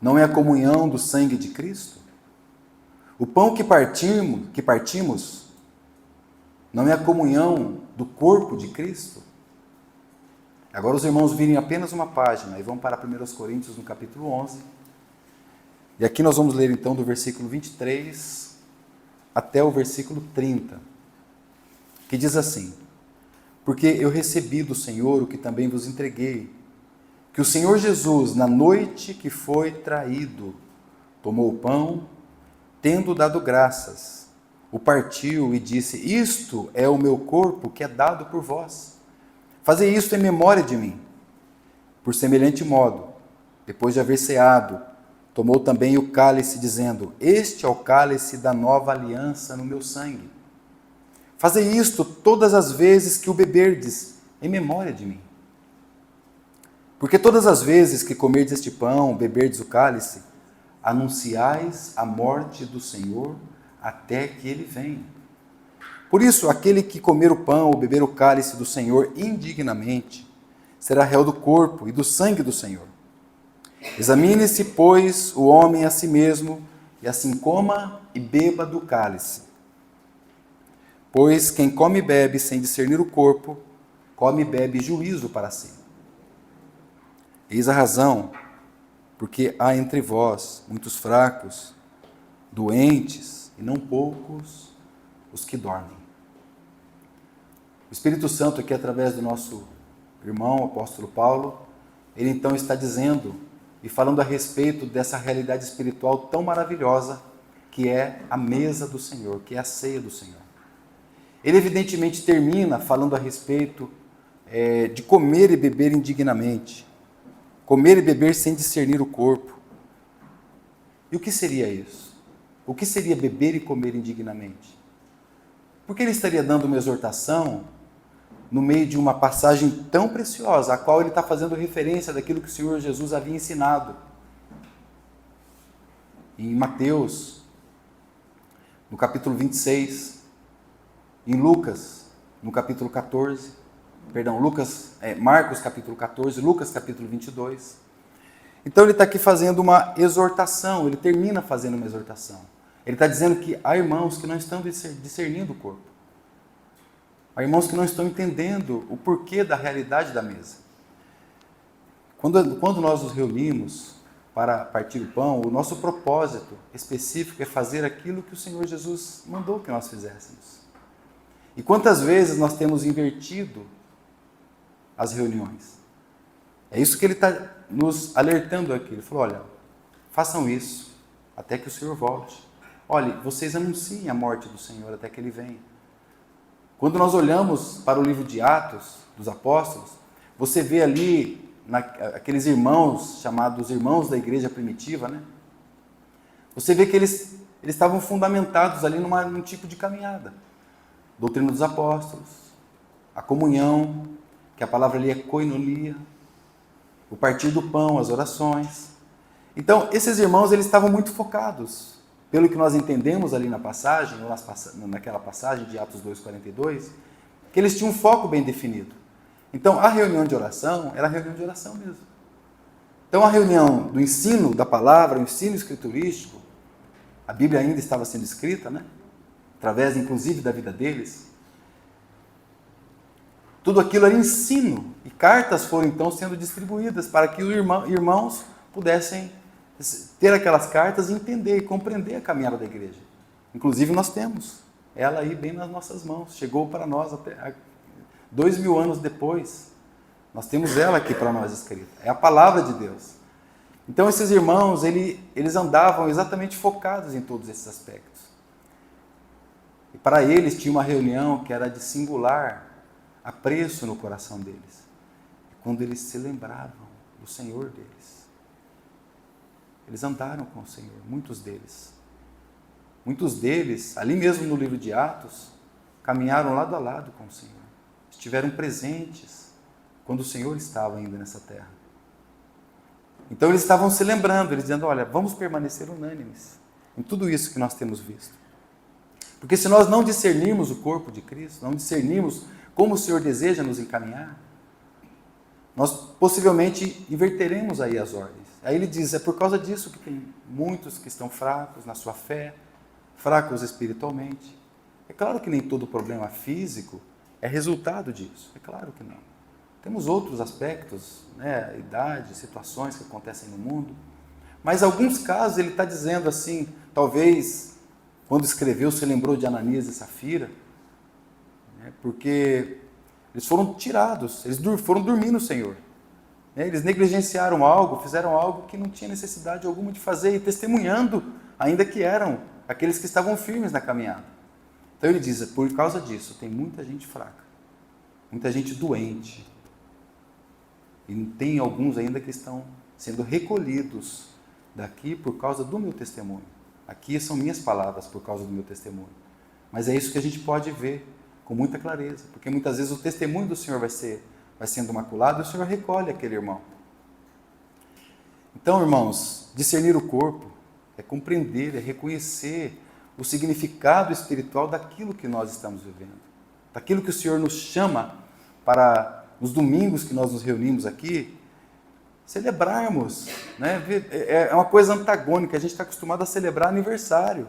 não é a comunhão do sangue de Cristo? O pão que partimos não é a comunhão do corpo de Cristo? Agora os irmãos virem apenas uma página e vão para 1 Coríntios no capítulo 11. E aqui nós vamos ler então do versículo 23 até o versículo 30, que diz assim: porque eu recebi do Senhor o que também vos entreguei, que o Senhor Jesus, na noite que foi traído, tomou o pão, tendo dado graças, o partiu e disse: isto é o meu corpo que é dado por vós. Fazei isto em memória de mim. Por semelhante modo, depois de haver ceado, tomou também o cálice, dizendo: este é o cálice da nova aliança no meu sangue. Fazei isto todas as vezes que o beberdes, em memória de mim. Porque todas as vezes que comerdes este pão, beberdes o cálice, anunciais a morte do Senhor até que ele venha. Por isso, aquele que comer o pão ou beber o cálice do Senhor indignamente, será réu do corpo e do sangue do Senhor. Examine-se, pois, o homem a si mesmo, e assim coma e beba do cálice. Pois quem come e bebe sem discernir o corpo, come e bebe juízo para si. Eis a razão, porque há entre vós muitos fracos, doentes, e não poucos os que dormem. O Espírito Santo aqui, através do nosso irmão, o apóstolo Paulo, ele então está dizendo e falando a respeito dessa realidade espiritual tão maravilhosa que é a mesa do Senhor, que é a ceia do Senhor. Ele evidentemente termina falando a respeito de comer e beber indignamente, comer e beber sem discernir o corpo. E o que seria isso? O que seria beber e comer indignamente? Porque ele estaria dando uma exortação no meio de uma passagem tão preciosa, a qual ele está fazendo referência daquilo que o Senhor Jesus havia ensinado. Em Mateus, no capítulo 26, em Lucas, no capítulo 14, Marcos capítulo 14, Lucas capítulo 22. Então ele está aqui fazendo uma exortação, ele termina fazendo uma exortação. Ele está dizendo que há irmãos que não estão discernindo o corpo. Há irmãos que não estão entendendo o porquê da realidade da mesa. Quando nós nos reunimos para partir o pão, o nosso propósito específico é fazer aquilo que o Senhor Jesus mandou que nós fizéssemos. E quantas vezes nós temos invertido as reuniões? É isso que ele está nos alertando aqui. Ele falou: olha, façam isso até que o Senhor volte. Olha, vocês anunciem a morte do Senhor até que ele venha. Quando nós olhamos para o livro de Atos dos Apóstolos, você vê ali aqueles irmãos chamados irmãos da igreja primitiva, né? Você vê que eles estavam fundamentados ali num tipo de caminhada. Doutrina dos apóstolos, a comunhão, que a palavra ali é koinonia, o partir do pão, as orações. Então, esses irmãos, eles estavam muito focados, pelo que nós entendemos ali na passagem, ou naquela passagem de Atos 2,42, que eles tinham um foco bem definido. Então, a reunião de oração era a reunião de oração mesmo. Então, a reunião do ensino da palavra, o ensino escriturístico, a Bíblia ainda estava sendo escrita, né? Através, inclusive, da vida deles. Tudo aquilo era ensino, e cartas foram, então, sendo distribuídas para que os irmãos pudessem ter aquelas cartas e entender e compreender a caminhada da igreja. Inclusive, nós temos ela aí bem nas nossas mãos. Chegou para nós até 2000 anos depois. Nós temos ela aqui para nós escrita. É a palavra de Deus. Então, esses irmãos, eles andavam exatamente focados em todos esses aspectos. E para eles tinha uma reunião que era de singular apreço no coração deles. Quando eles se lembravam do Senhor deles. Eles andaram com o Senhor, muitos deles. Muitos deles, ali mesmo no livro de Atos, caminharam lado a lado com o Senhor. Estiveram presentes quando o Senhor estava ainda nessa terra. Então eles estavam se lembrando, eles dizendo: olha, vamos permanecer unânimes em tudo isso que nós temos visto. Porque se nós não discernirmos o corpo de Cristo, não discernirmos como o Senhor deseja nos encaminhar, nós possivelmente inverteremos aí as ordens. Aí ele diz, é por causa disso que tem muitos que estão fracos na sua fé, fracos espiritualmente. É claro que nem todo problema físico é resultado disso, é claro que não. Temos outros aspectos, né, idade, situações que acontecem no mundo, mas em alguns casos ele está dizendo assim, talvez quando escreveu se lembrou de Ananias e Safira, né, porque eles foram tirados, eles foram dormir no Senhor. Eles negligenciaram algo, fizeram algo que não tinha necessidade alguma de fazer, e testemunhando, ainda que eram aqueles que estavam firmes na caminhada. Então ele diz, por causa disso, tem muita gente fraca, muita gente doente, e tem alguns ainda que estão sendo recolhidos daqui por causa do meu testemunho. Aqui são minhas palavras por causa do meu testemunho. Mas é isso que a gente pode ver com muita clareza, porque muitas vezes o testemunho do Senhor vai sendo maculado e o Senhor recolhe aquele irmão. Então, irmãos, discernir o corpo é compreender, é reconhecer o significado espiritual daquilo que nós estamos vivendo, daquilo que o Senhor nos chama para, nos domingos que nós nos reunimos aqui, celebrarmos, né? É uma coisa antagônica, a gente está acostumado a celebrar aniversário,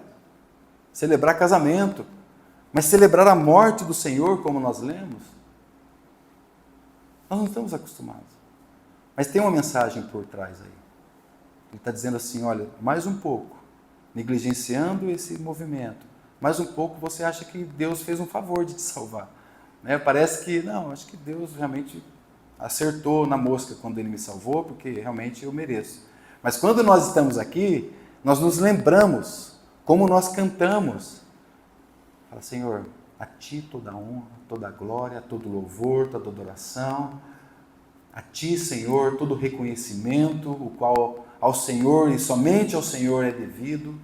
celebrar casamento, mas celebrar a morte do Senhor, como nós lemos, nós não estamos acostumados. Mas tem uma mensagem por trás aí. Ele está dizendo assim, olha, mais um pouco, negligenciando esse movimento, mais um pouco você acha que Deus fez um favor de te salvar. Né? Parece que, não, acho que Deus realmente acertou na mosca quando Ele me salvou, porque realmente eu mereço. Mas quando nós estamos aqui, nós nos lembramos, como nós cantamos. Fala, Senhor, a Ti toda a honra, toda a glória, todo louvor, toda adoração. A Ti, Senhor, todo reconhecimento, o qual ao Senhor e somente ao Senhor é devido.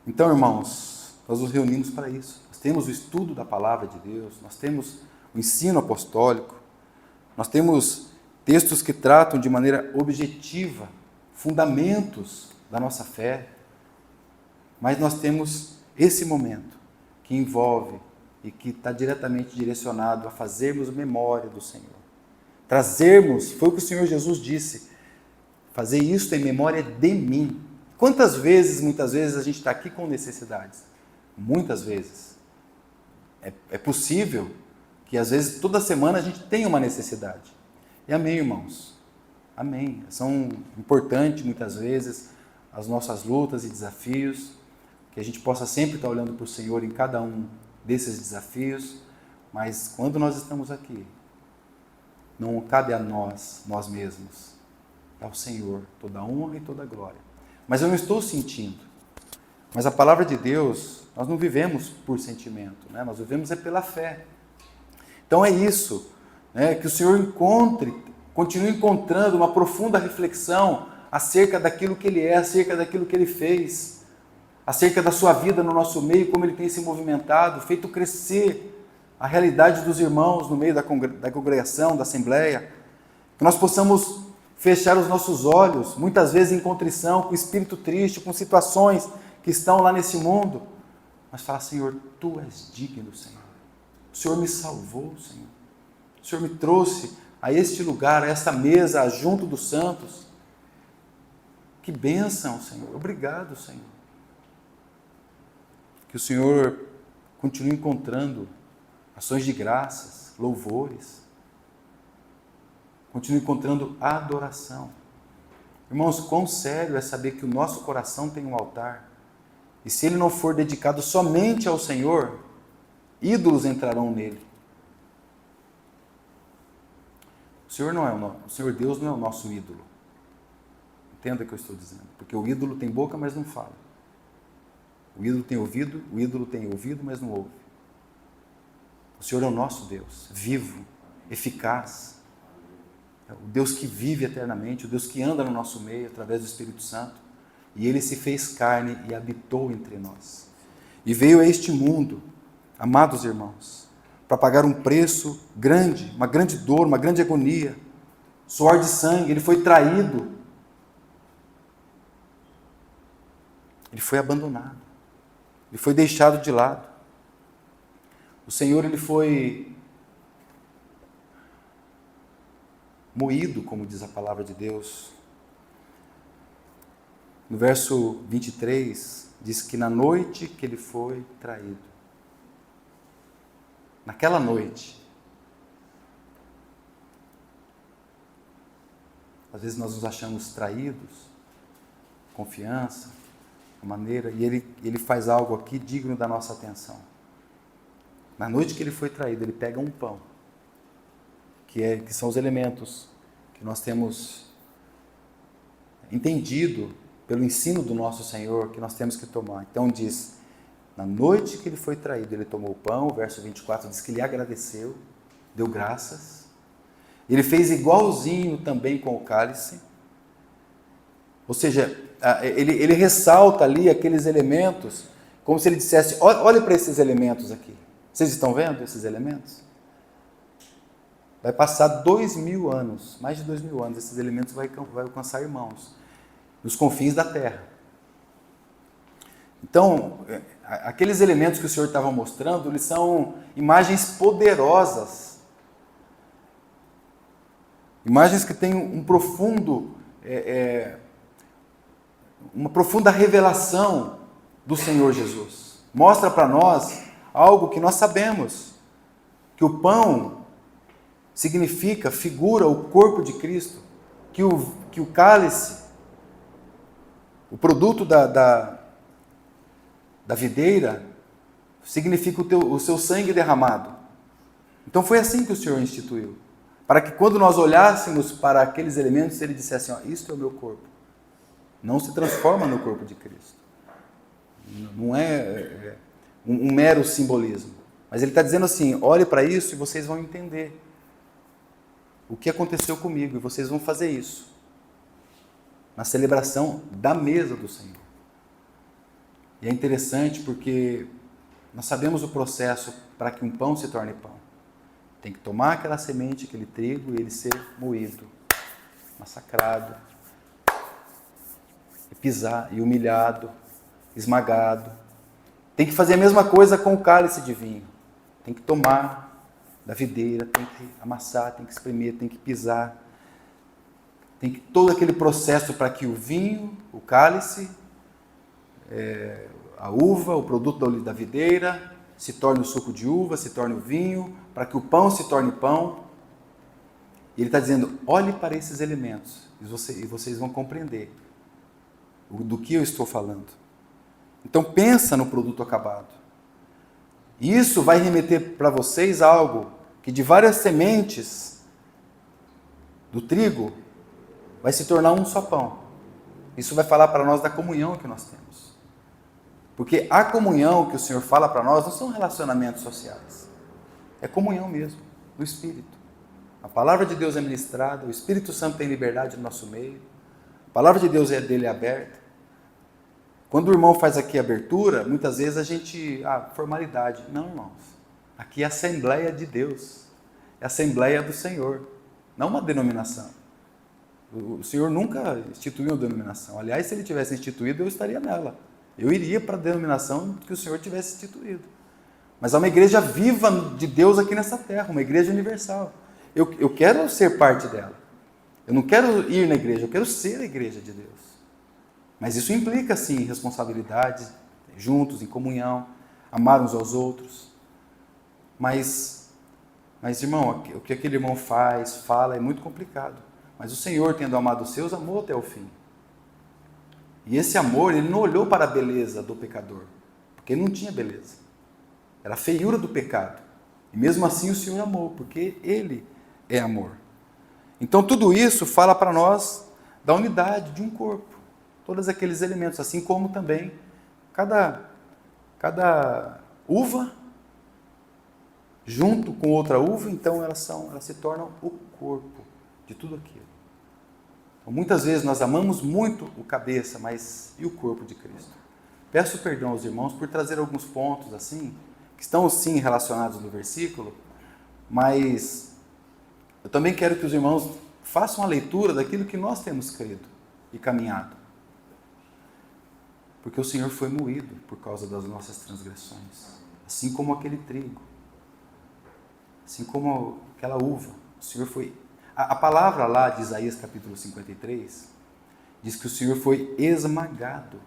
Então, irmãos, nós nos reunimos para isso. Nós temos o estudo da palavra de Deus, nós temos o ensino apostólico, nós temos textos que tratam de maneira objetiva, fundamentos da nossa fé, mas nós temos esse momento que envolve e que está diretamente direcionado a fazermos memória do Senhor. Trazermos, foi o que o Senhor Jesus disse, fazer isso em memória de mim. Quantas vezes, muitas vezes, a gente está aqui com necessidades? Muitas vezes. É possível que, às vezes, toda semana a gente tenha uma necessidade. E amém, irmãos. Amém. São importantes, muitas vezes, as nossas lutas e desafios, que a gente possa sempre estar olhando para o Senhor em cada um desses desafios, mas quando nós estamos aqui, não cabe a nós mesmos, é ao Senhor toda a honra e toda a glória. Mas eu não estou sentindo. Mas a palavra de Deus, nós não vivemos por sentimento, né? Nós vivemos é pela fé. Então é isso, né? Que o Senhor continue encontrando uma profunda reflexão acerca daquilo que Ele é, acerca daquilo que Ele fez, acerca da sua vida no nosso meio, como Ele tem se movimentado, feito crescer a realidade dos irmãos no meio da congregação, da assembleia, que nós possamos fechar os nossos olhos, muitas vezes em contrição, com espírito triste, com situações que estão lá nesse mundo, mas falar, Senhor, Tu és digno, Senhor. O Senhor me salvou, Senhor. O Senhor me trouxe a este lugar, a esta mesa, junto dos santos. Que bênção, Senhor. Obrigado, Senhor. Que o Senhor continue encontrando ações de graças, louvores. Continue encontrando adoração. Irmãos, quão sério é saber que o nosso coração tem um altar. E se ele não for dedicado somente ao Senhor, ídolos entrarão nele. O Senhor Deus não é o nosso ídolo. Entenda o que eu estou dizendo. Porque o ídolo tem boca, mas não fala. O ídolo tem ouvido, mas não ouve. O Senhor é o nosso Deus, vivo, eficaz. O Deus que vive eternamente, o Deus que anda no nosso meio através do Espírito Santo. E Ele se fez carne e habitou entre nós. E veio a este mundo, amados irmãos, para pagar um preço grande, uma grande dor, uma grande agonia, suor de sangue. Ele foi traído. Ele foi abandonado. Ele foi deixado de lado. O Senhor, Ele foi moído, como diz a palavra de Deus. No verso 23, diz que na noite que ele foi traído, naquela noite, às vezes nós nos achamos traídos, confiança, a maneira, e ele faz algo aqui digno da nossa atenção. Na noite que ele foi traído, ele pega um pão, que são os elementos que nós temos entendido pelo ensino do nosso Senhor, que nós temos que tomar. Então diz, na noite que ele foi traído, ele tomou o pão, o verso 24 diz que ele agradeceu, deu graças. Ele fez igualzinho também com o cálice. Ou seja, ele ressalta ali aqueles elementos, como se ele dissesse, olhe para esses elementos aqui. Vocês estão vendo esses elementos? Vai passar 2000 anos, mais de 2000 anos, esses elementos vai alcançar irmãos, nos confins da terra. Então, aqueles elementos que o Senhor estava mostrando, eles são imagens poderosas. Imagens que têm uma profunda revelação do Senhor Jesus. Mostra para nós algo que nós sabemos, que o pão figura o corpo de Cristo, que o cálice, o produto da videira, significa o seu sangue derramado. Então foi assim que o Senhor instituiu, para que quando nós olhássemos para aqueles elementos, ele dissesse, isto é o meu corpo. Não se transforma no corpo de Cristo. Não é um mero simbolismo. Mas ele está dizendo assim, olhe para isso e vocês vão entender o que aconteceu comigo, e vocês vão fazer isso na celebração da mesa do Senhor. E é interessante porque nós sabemos o processo para que um pão se torne pão. Tem que tomar aquela semente, aquele trigo, e ele ser moído, massacrado, e pisar, e humilhado, esmagado. Tem que fazer a mesma coisa com o cálice de vinho. Tem que tomar da videira, tem que amassar, tem que espremer, tem que pisar. Tem que todo aquele processo para que o vinho, o cálice, a uva, o produto da videira, se torne o suco de uva, se torne o vinho, para que o pão se torne pão. E ele está dizendo, olhe para esses elementos e vocês vão compreender do que eu estou falando. Então pensa no produto acabado. E isso vai remeter para vocês algo que de várias sementes do trigo vai se tornar um só pão. Isso vai falar para nós da comunhão que nós temos. Porque a comunhão que o Senhor fala para nós não são relacionamentos sociais. É comunhão mesmo, do Espírito. A palavra de Deus é ministrada, o Espírito Santo tem liberdade no nosso meio, a palavra de Deus dele é aberta. Quando o irmão faz aqui a abertura, muitas vezes a gente, formalidade. Não, irmãos, aqui é a Assembleia de Deus, é a Assembleia do Senhor, não uma denominação. O Senhor nunca instituiu uma denominação. Aliás, se ele tivesse instituído, eu estaria nela. Eu iria para a denominação que o Senhor tivesse instituído. Mas há uma igreja viva de Deus aqui nessa terra, uma igreja universal. Eu quero ser parte dela. Eu não quero ir na igreja, eu quero ser a igreja de Deus. Mas isso implica, sim, responsabilidade, juntos, em comunhão, amar uns aos outros. Mas irmão, o que aquele irmão fala, é muito complicado. Mas o Senhor, tendo amado os seus, amou até o fim. E esse amor, ele não olhou para a beleza do pecador, porque ele não tinha beleza. Era a feiura do pecado. E mesmo assim o Senhor amou, porque ele é amor. Então tudo isso fala para nós da unidade de um corpo. Todos aqueles elementos, assim como também cada uva junto com outra uva, então elas se tornam o corpo de tudo aquilo. Então, muitas vezes nós amamos muito o cabeça, mas e o corpo de Cristo? Peço perdão aos irmãos por trazer alguns pontos assim, que estão sim relacionados no versículo, mas eu também quero que os irmãos façam a leitura daquilo que nós temos crido e caminhado. Porque o Senhor foi moído por causa das nossas transgressões, assim como aquele trigo, assim como aquela uva. O Senhor foi A palavra lá de Isaías capítulo 53 diz que o Senhor foi esmagado.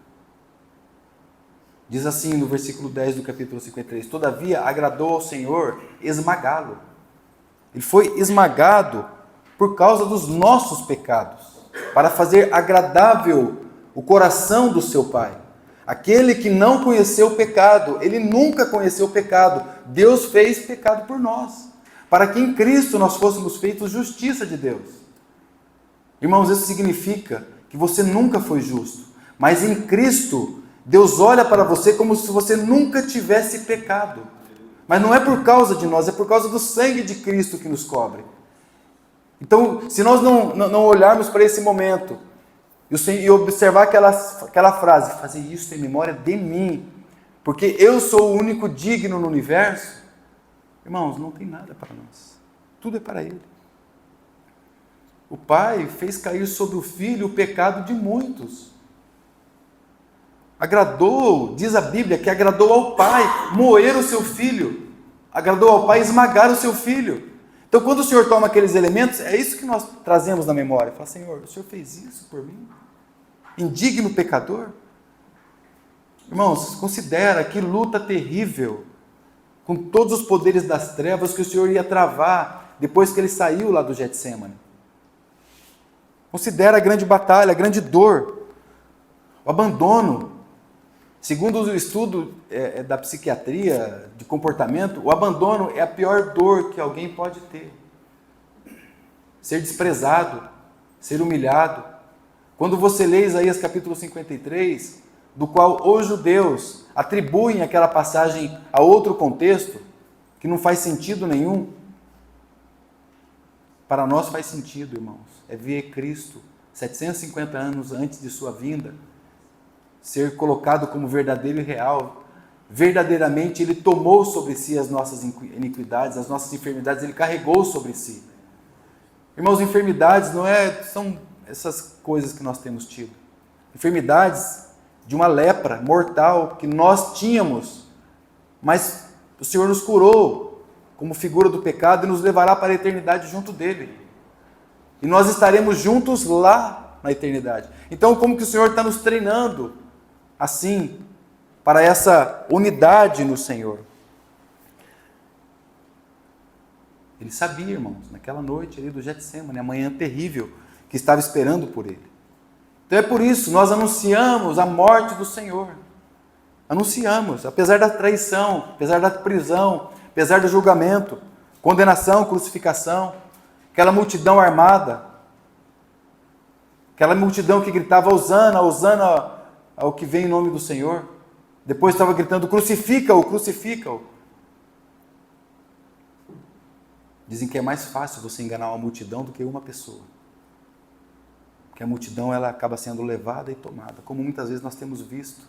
Diz assim no versículo 10 do capítulo 53, todavia agradou ao Senhor esmagá-lo. Ele foi esmagado por causa dos nossos pecados, para fazer agradável o coração do seu Pai. Aquele que não conheceu o pecado, ele nunca conheceu o pecado. Deus fez pecado por nós, para que em Cristo nós fôssemos feitos justiça de Deus. Irmãos, isso significa que você nunca foi justo, mas em Cristo, Deus olha para você como se você nunca tivesse pecado. Mas não é por causa de nós, é por causa do sangue de Cristo que nos cobre. Então, se nós não olharmos para esse momento e observar aquela frase, fazer isso em memória de mim, porque eu sou o único digno no universo, irmãos, não tem nada para nós. Tudo é para Ele. O Pai fez cair sobre o Filho o pecado de muitos. Agradou, diz a Bíblia, que agradou ao Pai moer o seu Filho. Agradou ao Pai esmagar o seu Filho. Então, quando o Senhor toma aqueles elementos, é isso que nós trazemos na memória. Fala, Senhor, o Senhor fez isso por mim? Indigno pecador? Irmãos, considera que luta terrível com todos os poderes das trevas que o Senhor ia travar depois que ele saiu lá do Getsemane. Considera a grande batalha, a grande dor, o abandono. Segundo o estudo da psiquiatria, de comportamento, o abandono é a pior dor que alguém pode ter. Ser desprezado, ser humilhado. Quando você lê Isaías capítulo 53, do qual os judeus atribuem aquela passagem a outro contexto, que não faz sentido nenhum, para nós faz sentido, irmãos. É ver Cristo, 750 anos antes de sua vinda, ser colocado como verdadeiro e real. Verdadeiramente Ele tomou sobre si as nossas iniquidades, as nossas enfermidades, Ele carregou sobre si. Irmãos, enfermidades são essas coisas que nós temos tido. Enfermidades de uma lepra mortal que nós tínhamos, mas o Senhor nos curou como figura do pecado e nos levará para a eternidade junto dEle. E nós estaremos juntos lá na eternidade. Então, como que o Senhor está nos treinando assim, para essa unidade no Senhor? Ele sabia, irmãos, naquela noite ali do Getsemane, a manhã terrível que estava esperando por ele. Então é por isso, nós anunciamos a morte do Senhor. Anunciamos, apesar da traição, apesar da prisão, apesar do julgamento, condenação, crucificação, aquela multidão armada, aquela multidão que gritava, Hosana, Hosana ao que vem em nome do Senhor. Depois estava gritando, crucifica-o, crucifica-o. Dizem que é mais fácil você enganar uma multidão do que uma pessoa. Porque a multidão ela acaba sendo levada e tomada, como muitas vezes nós temos visto.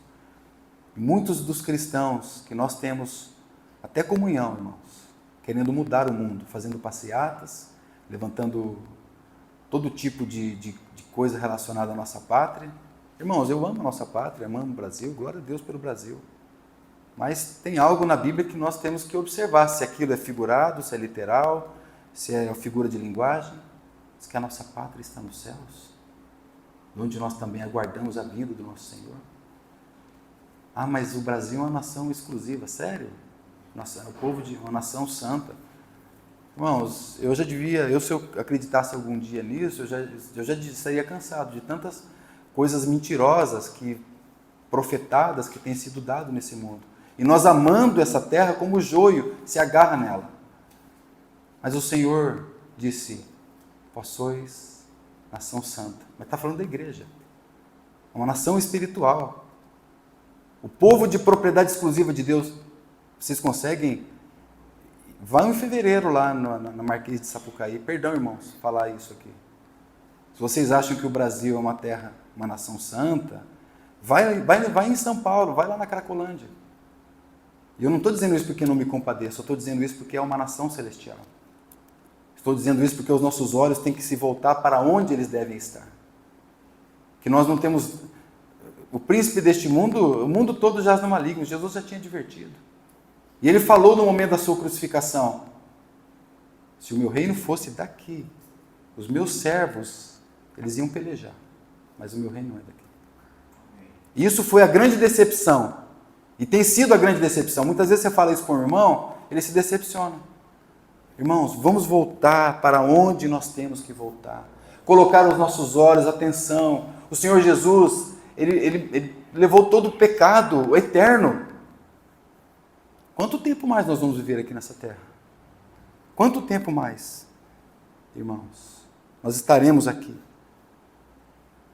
Muitos dos cristãos que nós temos até comunhão, irmãos, querendo mudar o mundo, fazendo passeatas, levantando todo tipo de coisa relacionada à nossa pátria. Irmãos, eu amo a nossa pátria, amo o Brasil, glória a Deus pelo Brasil. Mas tem algo na Bíblia que nós temos que observar, se aquilo é figurado, se é literal, se é figura de linguagem. Diz que a nossa pátria está nos céus, onde nós também aguardamos a vinda do nosso Senhor. Ah, mas o Brasil é uma nação exclusiva, sério? Nossa, é o povo de uma nação santa. Irmãos, se eu acreditasse algum dia nisso, eu já estaria cansado de tantas coisas mentirosas, profetadas que têm sido dado nesse mundo. E nós amando essa terra como o joio se agarra nela. Mas o Senhor disse, vós sois nação santa. Mas está falando da igreja. É uma nação espiritual. O povo de propriedade exclusiva de Deus. Vocês conseguem? Vão em fevereiro lá na Marquês de Sapucaí. Perdão, irmãos, falar isso aqui. Se vocês acham que o Brasil é uma terra, uma nação santa, vai em São Paulo, vai lá na Cracolândia. E eu não estou dizendo isso porque não me compadeço, eu estou dizendo isso porque é uma nação celestial. Estou dizendo isso porque os nossos olhos têm que se voltar para onde eles devem estar. Que nós não temos... O príncipe deste mundo, o mundo todo jaz no maligno, Jesus já tinha advertido. E ele falou no momento da sua crucificação, se o meu reino fosse daqui, os meus servos, eles iam pelejar, mas o meu reino não é daqui. E isso foi a grande decepção. E tem sido a grande decepção. Muitas vezes você fala isso para um irmão, ele se decepciona. Irmãos, vamos voltar para onde nós temos que voltar. Colocar os nossos olhos, atenção. O Senhor Jesus, ele levou todo o pecado eterno. Quanto tempo mais nós vamos viver aqui nessa terra? Quanto tempo mais, irmãos? Nós estaremos aqui.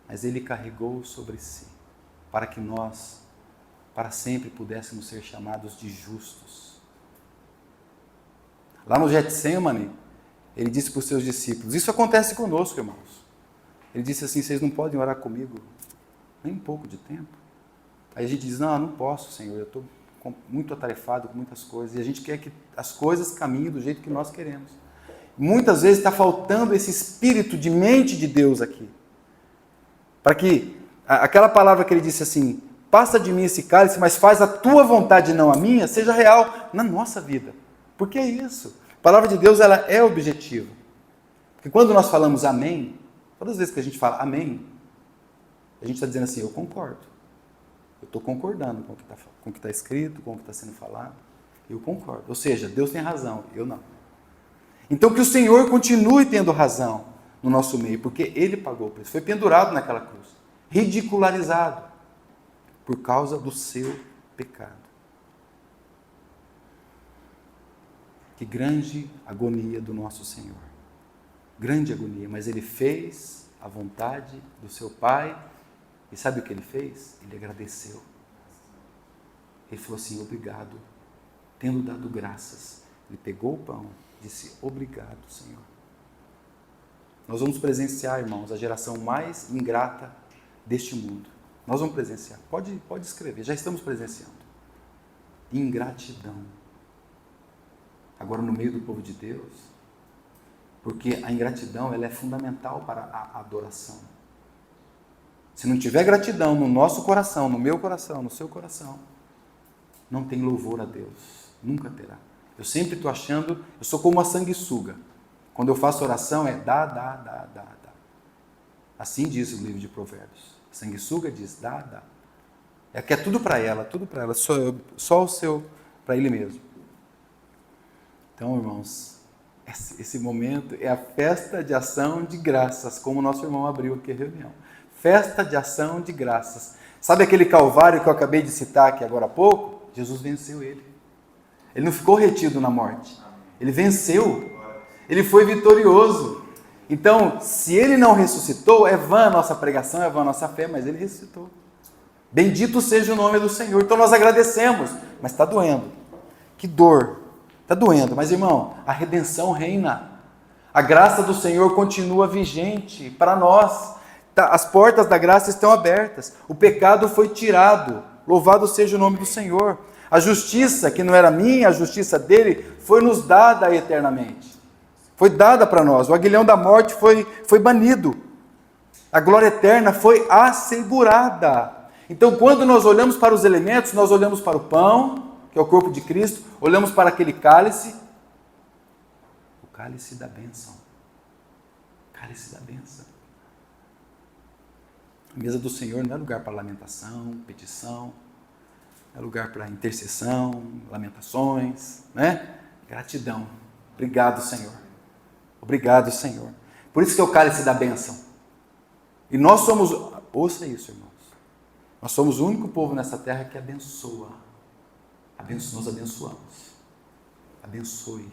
Mas Ele carregou sobre si, para que nós, para sempre, pudéssemos ser chamados de justos. Lá no Getsemane, Ele disse para os seus discípulos, isso acontece conosco, irmãos. Ele disse assim, vocês não podem orar comigo nem um pouco de tempo? Aí a gente diz, não posso, Senhor, eu estou muito atarefado com muitas coisas, e a gente quer que as coisas caminhem do jeito que nós queremos. Muitas vezes está faltando esse espírito de mente de Deus aqui, para que aquela palavra que ele disse assim, passa de mim esse cálice, mas faz a tua vontade e não a minha, seja real na nossa vida. Porque é isso. A palavra de Deus, ela é objetiva. Porque quando nós falamos amém, todas as vezes que a gente fala amém, a gente está dizendo assim, eu concordo. Eu estou concordando com o que está escrito, com o que está sendo falado. Eu concordo. Ou seja, Deus tem razão, eu não. Então que o Senhor continue tendo razão no nosso meio, porque Ele pagou o preço. Foi pendurado naquela cruz, ridicularizado, por causa do seu pecado. Que grande agonia do nosso Senhor. Grande agonia, mas Ele fez a vontade do seu Pai. E sabe o que Ele fez? Ele agradeceu. Ele falou assim, obrigado. Tendo dado graças, Ele pegou o pão e disse, obrigado, Senhor. Nós vamos presenciar, irmãos, a geração mais ingrata deste mundo. Nós vamos presenciar. Pode escrever, já estamos presenciando. Ingratidão. Agora no meio do povo de Deus, porque a ingratidão ela é fundamental para a adoração. Se não tiver gratidão no nosso coração, no meu coração, no seu coração, não tem louvor a Deus. Nunca terá. Eu sempre estou achando, eu sou como uma sanguessuga. Quando eu faço oração é dá. Assim diz o livro de Provérbios. A sanguessuga diz dá. É que é tudo para ela, só o seu, para ele mesmo. Então, irmãos, esse momento é a festa de ação de graças, como o nosso irmão abriu aqui a reunião. Festa de ação de graças. Sabe aquele Calvário que eu acabei de citar aqui agora há pouco? Jesus venceu ele. Ele não ficou retido na morte. Ele venceu. Ele foi vitorioso. Então, se ele não ressuscitou, é vã a nossa pregação, é vã a nossa fé, mas ele ressuscitou. Bendito seja o nome do Senhor. Então nós agradecemos, mas está doendo. Que dor. Está doendo. Mas, irmão, a redenção reina. A graça do Senhor continua vigente para nós. As portas da graça estão abertas. O pecado foi tirado. Louvado seja o nome do Senhor. A justiça, que não era minha, a justiça dele, foi nos dada eternamente. Foi dada para nós. O aguilhão da morte foi banido. A glória eterna foi assegurada. Então, quando nós olhamos para os elementos, nós olhamos para o pão, que é o corpo de Cristo, olhamos para aquele cálice, o cálice da bênção. Cálice da bênção. A mesa do Senhor não é lugar para lamentação, petição, é lugar para intercessão, lamentações, né? Gratidão. Obrigado, Senhor. Obrigado, Senhor. Por isso que é o cálice da bênção. E nós somos, ouça isso, irmãos, nós somos o único povo nessa terra que abençoa. Nós abençoamos. Abençoe.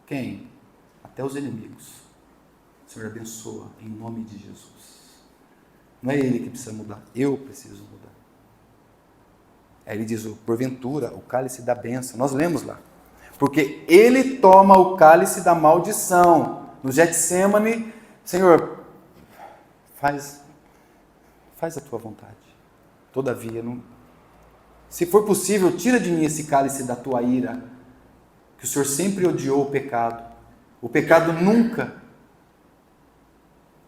Quem? Até os inimigos. O Senhor abençoa em nome de Jesus. Não é Ele que precisa mudar, eu preciso mudar. Aí ele diz, porventura, o cálice da bênção. Nós lemos lá. Porque Ele toma o cálice da maldição. No Getsemane, Senhor, faz a Tua vontade. Todavia, se for possível, tira de mim esse cálice da Tua ira. Que o Senhor sempre odiou o pecado. O pecado nunca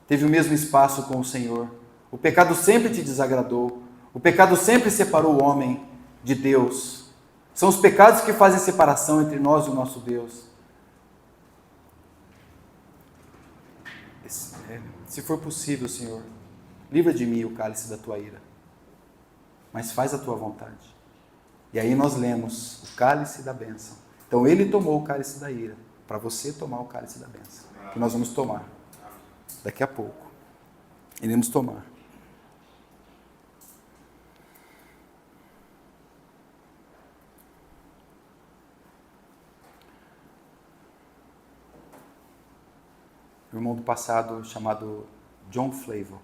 teve o mesmo espaço com o Senhor. O pecado sempre te desagradou. O pecado sempre separou o homem de Deus. São os pecados que fazem separação entre nós e o nosso Deus. Se for possível, Senhor, livra de mim o cálice da tua ira, mas faz a tua vontade. E aí nós lemos o cálice da bênção. Então ele tomou o cálice da ira, para você tomar o cálice da bênção, que nós vamos tomar daqui a pouco. Iremos tomar. Um irmão do passado chamado John Flavel,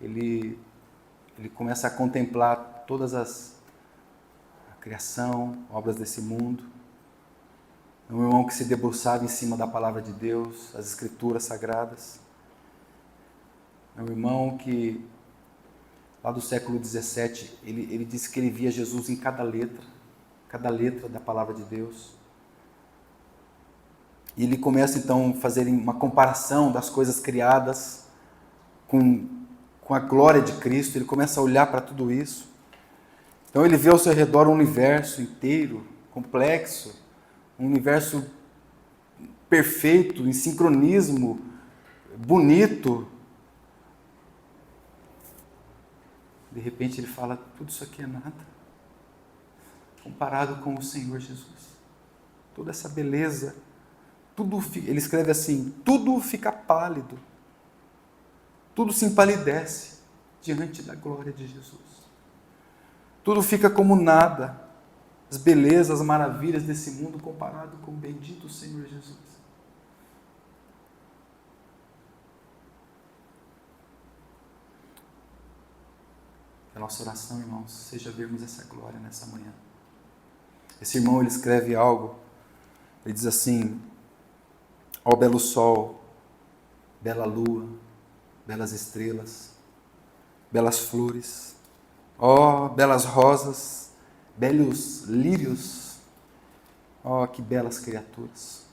ele começa a contemplar todas a criação, obras desse mundo. É um irmão que se debruçava em cima da palavra de Deus, as escrituras sagradas. É um irmão que, lá do século XVII, ele disse que ele via Jesus em cada letra da palavra de Deus. E ele começa então a fazer uma comparação das coisas criadas com a glória de Cristo. Ele começa a olhar para tudo isso. Então ele vê ao seu redor um universo inteiro, complexo, um universo perfeito, em sincronismo, bonito. De repente ele fala, tudo isso aqui é nada, comparado com o Senhor Jesus. Toda essa beleza, ele escreve assim, tudo fica pálido, tudo se empalidece diante da glória de Jesus. Tudo fica como nada, as belezas, as maravilhas desse mundo comparado com o bendito Senhor Jesus. Que a nossa oração, irmãos, seja vermos essa glória nessa manhã. Esse irmão, ele escreve algo, ele diz assim, ó belo sol, bela lua, belas estrelas, belas flores, ó belas rosas, belos lírios, ó que belas criaturas.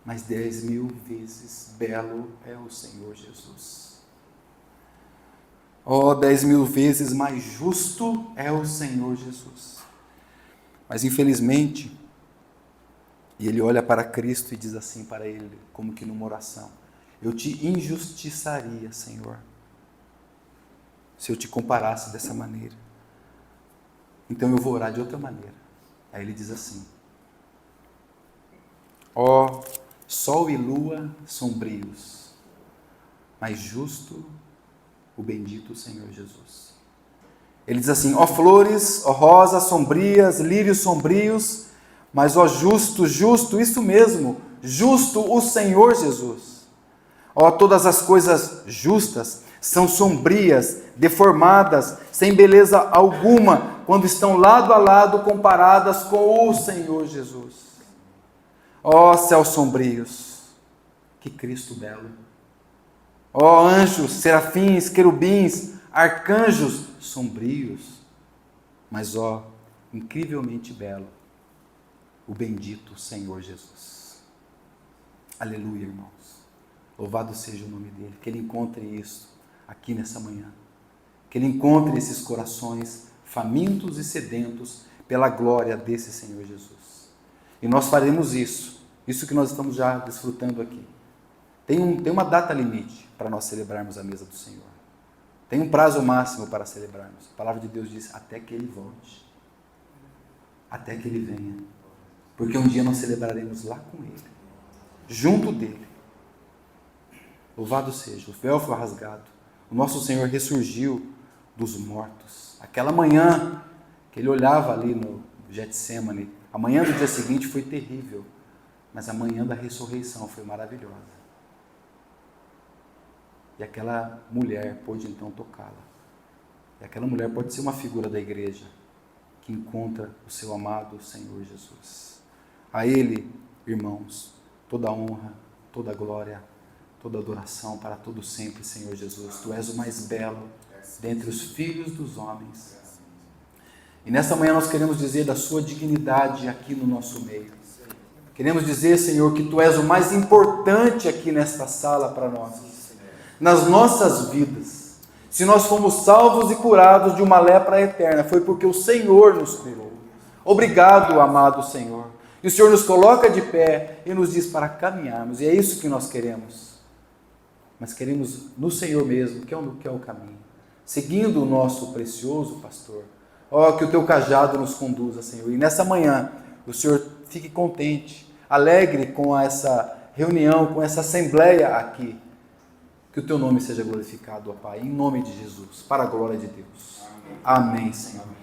Mas 10.000 vezes belo é o Senhor Jesus. Ó 10.000 vezes mais justo é o Senhor Jesus. Mas infelizmente, e ele olha para Cristo e diz assim para ele, como que numa oração, eu te injustiçaria, Senhor, se eu te comparasse dessa maneira. Então eu vou orar de outra maneira. Aí ele diz assim, ó sol e lua sombrios, mas justo o bendito Senhor Jesus. Ele diz assim, ó flores, ó rosas sombrias, lírios sombrios, mas ó justo, isso mesmo, justo o Senhor Jesus. Ó, todas as coisas justas são sombrias, deformadas, sem beleza alguma, quando estão lado a lado comparadas com o Senhor Jesus. Ó céus sombrios, que Cristo belo. Ó anjos, serafins, querubins, arcanjos sombrios, mas ó, incrivelmente belo, o bendito Senhor Jesus. Aleluia, irmãos. Louvado seja o nome dele. Que ele encontre isso aqui nessa manhã. Que ele encontre esses corações famintos e sedentos pela glória desse Senhor Jesus. E nós faremos isso que nós estamos já desfrutando aqui. Tem uma data limite para nós celebrarmos a mesa do Senhor. Tem um prazo máximo para celebrarmos. A palavra de Deus diz, até que ele volte. Até que ele venha. Porque um dia nós celebraremos lá com ele, junto dele. Louvado seja, o véu foi rasgado, o nosso Senhor ressurgiu dos mortos. Aquela manhã que ele olhava ali no Getsêmani, a manhã do dia seguinte foi terrível, mas a manhã da ressurreição foi maravilhosa. E aquela mulher pôde então tocá-la. E aquela mulher pode ser uma figura da igreja que encontra o seu amado Senhor Jesus. A ele, irmãos, toda honra, toda glória, toda adoração para todo sempre, Senhor Jesus. Tu és o mais belo dentre os filhos dos homens. E nesta manhã nós queremos dizer da sua dignidade aqui no nosso meio. Queremos dizer, Senhor, que Tu és o mais importante aqui nesta sala para nós. Nas nossas vidas. Se nós fomos salvos e curados de uma lepra eterna, foi porque o Senhor nos curou. Obrigado, amado Senhor. E o Senhor nos coloca de pé e nos diz para caminharmos. E é isso que nós queremos. Mas queremos no Senhor mesmo, que é o caminho. Seguindo o nosso precioso pastor. Ó, que o teu cajado nos conduza, Senhor. E nessa manhã, o Senhor fique contente, alegre com essa reunião, com essa assembleia aqui. Que o teu nome seja glorificado, ó Pai, em nome de Jesus, para a glória de Deus. Amém, Senhor.